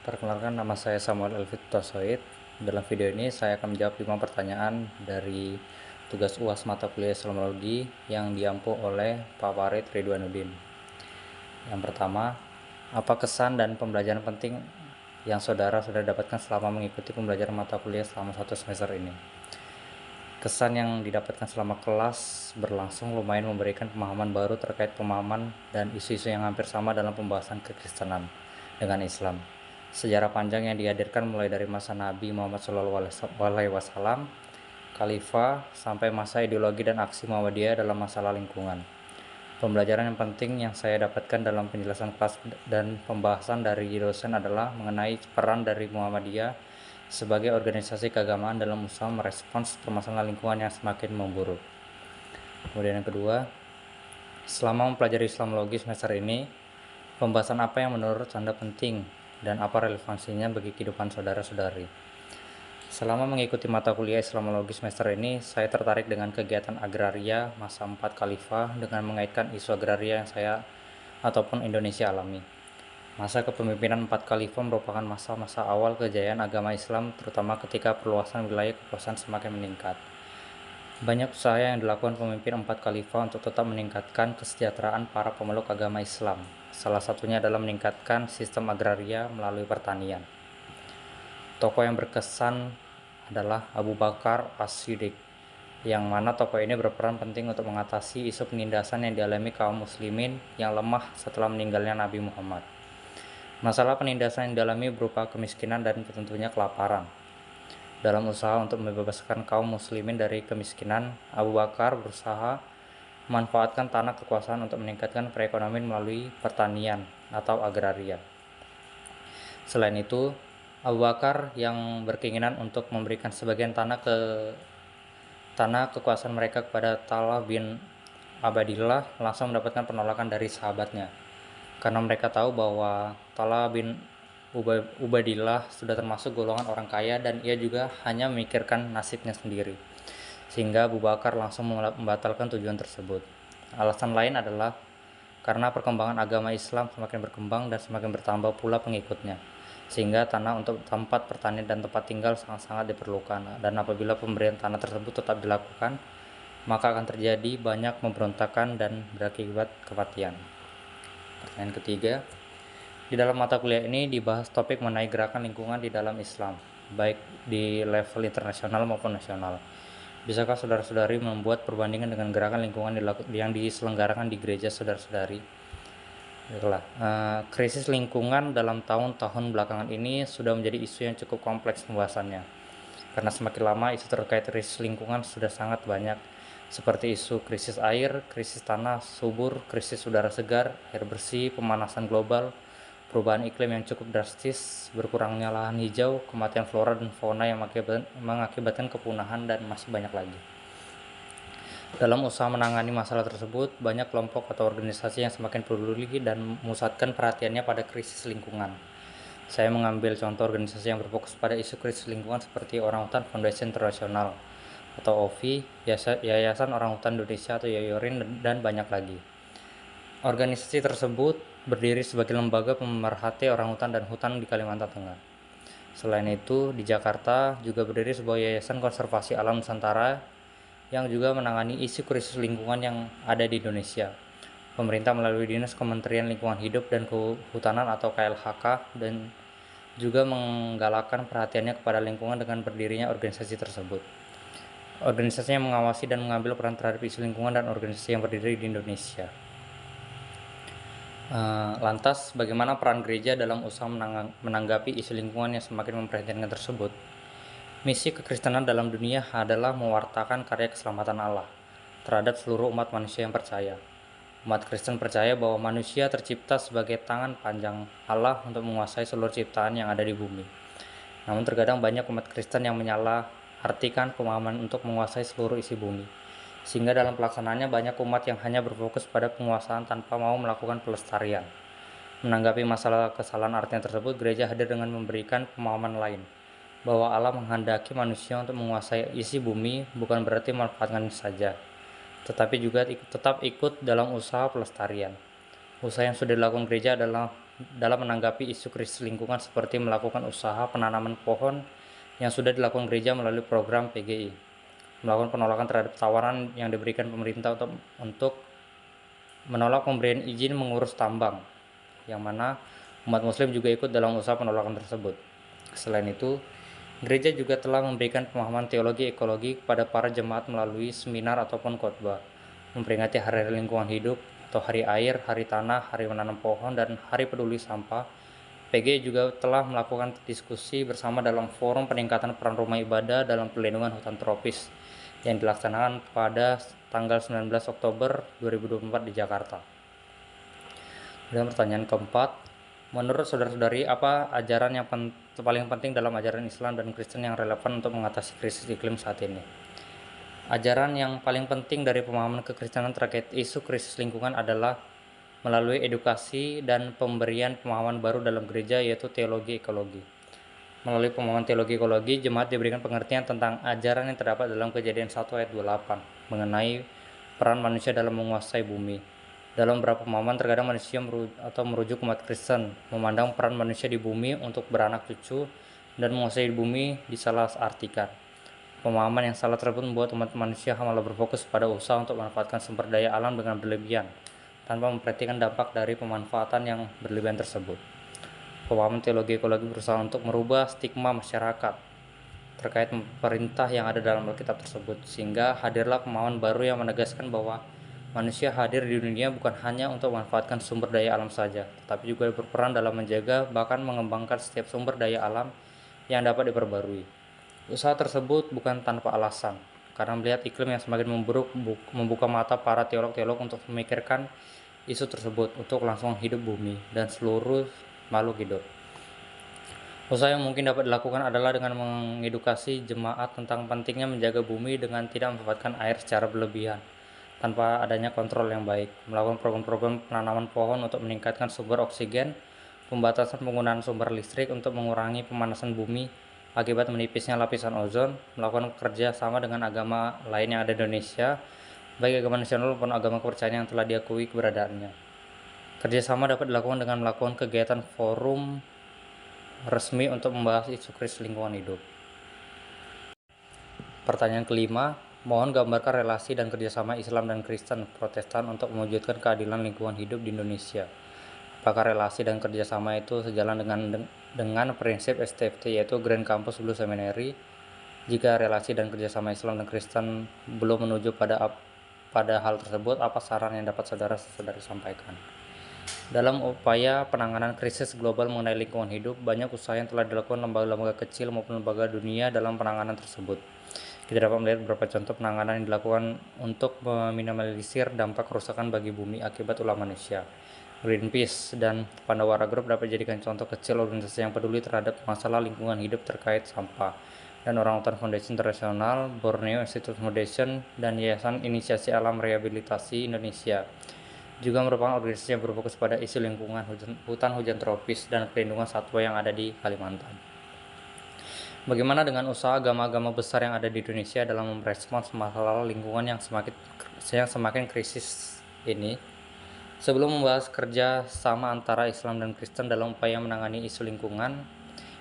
Perkenalkan, nama saya Samuel Elvit Tosoid. Dalam video ini saya akan menjawab 5 pertanyaan dari tugas UAS mata kuliah Islamologi yang diampu oleh Pak Farid Ridwanuddin. Yang pertama, apa kesan dan pembelajaran penting yang saudara sudah dapatkan selama mengikuti pembelajaran mata kuliah selama 1 semester ini? Kesan yang didapatkan selama kelas berlangsung lumayan memberikan pemahaman baru terkait pemahaman dan isu-isu yang hampir sama dalam pembahasan kekristenan dengan Islam. Sejarah panjang yang dihadirkan mulai dari masa Nabi Muhammad SAW, Khalifah, sampai masa ideologi dan aksi Muhammadiyah dalam masalah lingkungan. Pembelajaran yang penting yang saya dapatkan dalam penjelasan kelas dan pembahasan dari dosen adalah mengenai peran dari Muhammadiyah sebagai organisasi keagamaan dalam usaha merespons permasalahan lingkungan yang semakin memburuk. Kemudian yang kedua, selama mempelajari Islamologi semester ini, pembahasan apa yang menurut Anda penting dan apa relevansinya bagi kehidupan saudara-saudari? Selama mengikuti mata kuliah Islamologi semester ini, saya tertarik dengan kegiatan agraria masa 4 Khalifah dengan mengaitkan isu agraria yang saya ataupun Indonesia alami. Masa kepemimpinan 4 Khalifah merupakan masa-masa awal kejayaan agama Islam, terutama ketika perluasan wilayah kekuasaan semakin meningkat. Banyak usaha yang dilakukan pemimpin 4 Khalifah untuk tetap meningkatkan kesejahteraan para pemeluk agama Islam. Salah satunya adalah meningkatkan sistem agraria melalui pertanian. Tokoh yang berkesan adalah Abu Bakar As-Siddiq, yang mana tokoh ini berperan penting untuk mengatasi isu penindasan yang dialami kaum muslimin yang lemah setelah meninggalnya Nabi Muhammad. Masalah penindasan yang dialami berupa kemiskinan dan tentunya kelaparan. Dalam usaha untuk membebaskan kaum muslimin dari kemiskinan, Abu Bakar berusaha memanfaatkan tanah kekuasaan untuk meningkatkan perekonomian melalui pertanian atau agraria. Selain itu, Abu Bakar yang berkeinginan untuk memberikan sebagian tanah kekuasaan mereka kepada Talha bin Ubaidillah langsung mendapatkan penolakan dari sahabatnya, karena mereka tahu bahwa Talha bin Ubaidillah sudah termasuk golongan orang kaya dan ia juga hanya memikirkan nasibnya sendiri, sehingga Abu Bakar langsung membatalkan tujuan tersebut. Alasan lain adalah karena perkembangan agama Islam semakin berkembang dan semakin bertambah pula pengikutnya, sehingga tanah untuk tempat pertanian dan tempat tinggal sangat-sangat diperlukan, dan apabila pemberian tanah tersebut tetap dilakukan, maka akan terjadi banyak pemberontakan dan berakibat kematian. Pertanyaan ketiga, di dalam mata kuliah ini dibahas topik mengenai gerakan lingkungan di dalam Islam, baik di level internasional maupun nasional. Bisakah saudara-saudari membuat perbandingan dengan gerakan lingkungan yang diselenggarakan di gereja saudara-saudari? Krisis lingkungan dalam tahun-tahun belakangan ini sudah menjadi isu yang cukup kompleks pembahasannya, karena semakin lama isu terkait krisis lingkungan sudah sangat banyak, seperti isu krisis air, krisis tanah subur, krisis udara segar, air bersih, pemanasan global, perubahan iklim yang cukup drastis, berkurangnya lahan hijau, kematian flora dan fauna yang mengakibatkan kepunahan, dan masih banyak lagi. Dalam usaha menangani masalah tersebut, banyak kelompok atau organisasi yang semakin peduli dan memusatkan perhatiannya pada krisis lingkungan. Saya mengambil contoh organisasi yang berfokus pada isu krisis lingkungan seperti Orang Hutan Foundation International atau OVI, Yayasan Orang Hutan Indonesia atau YORIN, dan banyak lagi. Organisasi tersebut berdiri sebagai lembaga pemerhati orang hutan dan hutan di Kalimantan Tengah. Selain itu, di Jakarta juga berdiri sebuah Yayasan Konservasi Alam Nusantara yang juga menangani isu krisis lingkungan yang ada di Indonesia. Pemerintah melalui Dinas Kementerian Lingkungan Hidup dan Kehutanan atau KLHK dan juga menggalakkan perhatiannya kepada lingkungan dengan berdirinya organisasi tersebut. Organisasinya mengawasi dan mengambil peran terhadap isu lingkungan dan organisasi yang berdiri di Indonesia. Lantas, bagaimana peran gereja dalam usaha menanggapi isu lingkungan yang semakin memprihatinkan tersebut? Misi kekristenan dalam dunia adalah mewartakan karya keselamatan Allah terhadap seluruh umat manusia yang percaya. Umat Kristen percaya bahwa manusia tercipta sebagai tangan panjang Allah untuk menguasai seluruh ciptaan yang ada di bumi. Namun terkadang banyak umat Kristen yang menyalahartikan pemahaman untuk menguasai seluruh isi bumi, sehingga dalam pelaksanaannya banyak umat yang hanya berfokus pada penguasaan tanpa mau melakukan pelestarian. Menanggapi masalah kesalahan artian tersebut, gereja hadir dengan memberikan pemahaman lain, bahwa Allah menghendaki manusia untuk menguasai isi bumi bukan berarti memanfaatkan saja, tetapi juga tetap ikut dalam usaha pelestarian. Usaha yang sudah dilakukan gereja adalah dalam menanggapi isu krisis lingkungan seperti melakukan usaha penanaman pohon yang sudah dilakukan gereja melalui program PGI, melakukan penolakan terhadap tawaran yang diberikan pemerintah untuk menolak pemberian izin mengurus tambang, yang mana umat muslim juga ikut dalam usaha penolakan tersebut. Selain itu, gereja juga telah memberikan pemahaman teologi ekologi kepada para jemaat melalui seminar ataupun khotbah, memperingati hari lingkungan hidup atau hari air, hari tanah, hari menanam pohon, dan hari peduli sampah. PG juga telah melakukan diskusi bersama dalam forum peningkatan peran rumah ibadah dalam perlindungan hutan tropis yang dilaksanakan pada tanggal 19 Oktober 2024 di Jakarta. Dan pertanyaan keempat, menurut saudara-saudari, apa ajaran yang paling penting dalam ajaran Islam dan Kristen yang relevan untuk mengatasi krisis iklim saat ini? Ajaran yang paling penting dari pemahaman kekristenan terkait isu krisis lingkungan adalah melalui edukasi dan pemberian pemahaman baru dalam gereja, yaitu teologi ekologi. Melalui pemahaman teologi ekologi, jemaat diberikan pengertian tentang ajaran yang terdapat dalam Kejadian 1 ayat 28 mengenai peran manusia dalam menguasai bumi. Dalam beberapa pemahaman, terkadang manusia merujuk umat Kristen memandang peran manusia di bumi untuk beranak cucu dan menguasai bumi disalahartikan. Pemahaman yang salah tersebut membuat umat manusia malah berfokus pada usaha untuk memanfaatkan sumber daya alam dengan berlebihan, tanpa memperhatikan dampak dari pemanfaatan yang berlebihan tersebut. Pemahaman teologi ekologi berusaha untuk merubah stigma masyarakat terkait perintah yang ada dalam Alkitab tersebut, sehingga hadirlah pemahaman baru yang menegaskan bahwa manusia hadir di dunia bukan hanya untuk memanfaatkan sumber daya alam saja, tetapi juga berperan dalam menjaga bahkan mengembangkan setiap sumber daya alam yang dapat diperbarui. Usaha tersebut bukan tanpa alasan, karena melihat iklim yang semakin memburuk membuka mata para teolog-teolog untuk memikirkan isu tersebut untuk langsung hidup bumi dan seluruh makhluk hidup. Usaha yang mungkin dapat dilakukan adalah dengan mengedukasi jemaat tentang pentingnya menjaga bumi dengan tidak memanfaatkan air secara berlebihan, tanpa adanya kontrol yang baik, melakukan program-program penanaman pohon untuk meningkatkan sumber oksigen, pembatasan penggunaan sumber listrik untuk mengurangi pemanasan bumi akibat menipisnya lapisan ozon, melakukan kerja sama dengan agama lain yang ada di Indonesia, baik agama nasional maupun agama kepercayaan yang telah diakui keberadaannya. Kerjasama dapat dilakukan dengan melakukan kegiatan forum resmi untuk membahas isu krisis lingkungan hidup. Pertanyaan kelima, mohon gambarkan relasi dan kerjasama Islam dan Kristen Protestan untuk mewujudkan keadilan lingkungan hidup di Indonesia. Apakah relasi dan kerjasama itu sejalan dengan prinsip STFT, yaitu Grand Campus Blue Seminary? Jika relasi dan kerjasama Islam dan Kristen belum menuju pada hal tersebut, apa saran yang dapat saudara-saudari sampaikan? Dalam upaya penanganan krisis global mengenai lingkungan hidup, banyak usaha yang telah dilakukan lembaga-lembaga kecil maupun lembaga dunia dalam penanganan tersebut. Kita dapat melihat beberapa contoh penanganan yang dilakukan untuk meminimalisir dampak kerusakan bagi bumi akibat ulah manusia. Greenpeace dan Pandawara Group dapat dijadikan contoh kecil organisasi yang peduli terhadap masalah lingkungan hidup terkait sampah. Dan Orangutan Foundation Internasional, Borneo Institute Foundation, dan Yayasan Inisiasi Alam Rehabilitasi Indonesia juga merupakan organisasi yang berfokus pada isu lingkungan, hutan hujan tropis, dan perlindungan satwa yang ada di Kalimantan. Bagaimana dengan usaha agama-agama besar yang ada di Indonesia dalam merespons masalah lingkungan yang semakin krisis ini? Sebelum membahas kerja sama antara Islam dan Kristen dalam upaya menangani isu lingkungan,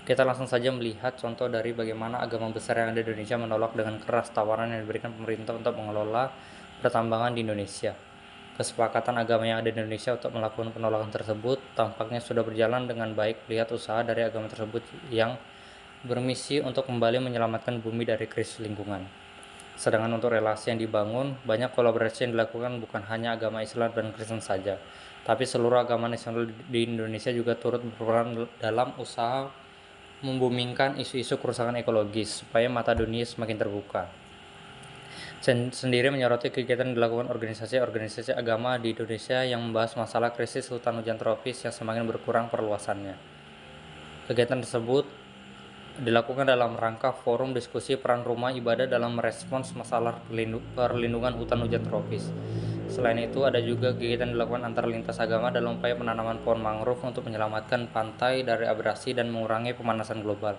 kita langsung saja melihat contoh dari bagaimana agama besar yang ada di Indonesia menolak dengan keras tawaran yang diberikan pemerintah untuk mengelola pertambangan di Indonesia. Kesepakatan agama yang ada di Indonesia untuk melakukan penolakan tersebut tampaknya sudah berjalan dengan baik melihat usaha dari agama tersebut yang bermisi untuk kembali menyelamatkan bumi dari krisis lingkungan. Sedangkan untuk relasi yang dibangun, banyak kolaborasi yang dilakukan bukan hanya agama Islam dan Kristen saja, tapi seluruh agama nasional di Indonesia juga turut berperan dalam usaha membumingkan isu-isu kerusakan ekologis supaya mata dunia semakin terbuka. Sendiri menyoroti kegiatan yang dilakukan organisasi-organisasi agama di Indonesia yang membahas masalah krisis hutan hujan tropis yang semakin berkurang perluasannya. Kegiatan tersebut dilakukan dalam rangka forum diskusi peran rumah ibadah dalam merespons masalah perlindungan hutan hujan tropis. Selain itu, ada juga kegiatan dilakukan antar lintas agama dalam upaya penanaman pohon mangrove untuk menyelamatkan pantai dari abrasi dan mengurangi pemanasan global.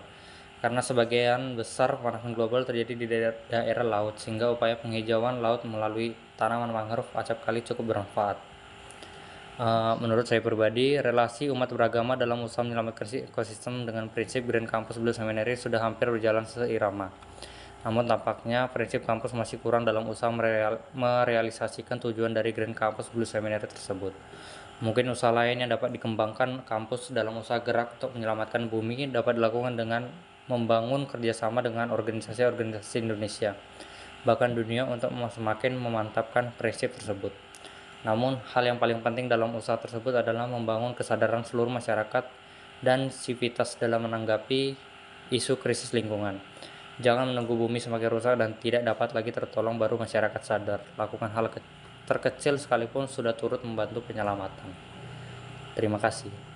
Karena sebagian besar pemanasan global terjadi di daerah laut, sehingga upaya penghijauan laut melalui tanaman mangrove acapkali cukup bermanfaat. Menurut saya pribadi, relasi umat beragama dalam usaha menyelamatkan ekosistem dengan prinsip Green Campus Blue Seminary sudah hampir berjalan seirama. Namun tampaknya prinsip kampus masih kurang dalam usaha merealisasikan tujuan dari Green Campus Blue Seminary tersebut. Mungkin usaha lain yang dapat dikembangkan kampus dalam usaha gerak untuk menyelamatkan bumi dapat dilakukan dengan membangun kerjasama dengan organisasi-organisasi Indonesia, bahkan dunia untuk semakin memantapkan prinsip tersebut. Namun, hal yang paling penting dalam usaha tersebut adalah membangun kesadaran seluruh masyarakat dan sivitas dalam menanggapi isu krisis lingkungan. Jangan menunggu bumi semakin rusak dan tidak dapat lagi tertolong baru masyarakat sadar. Lakukan hal terkecil sekalipun sudah turut membantu penyelamatan. Terima kasih.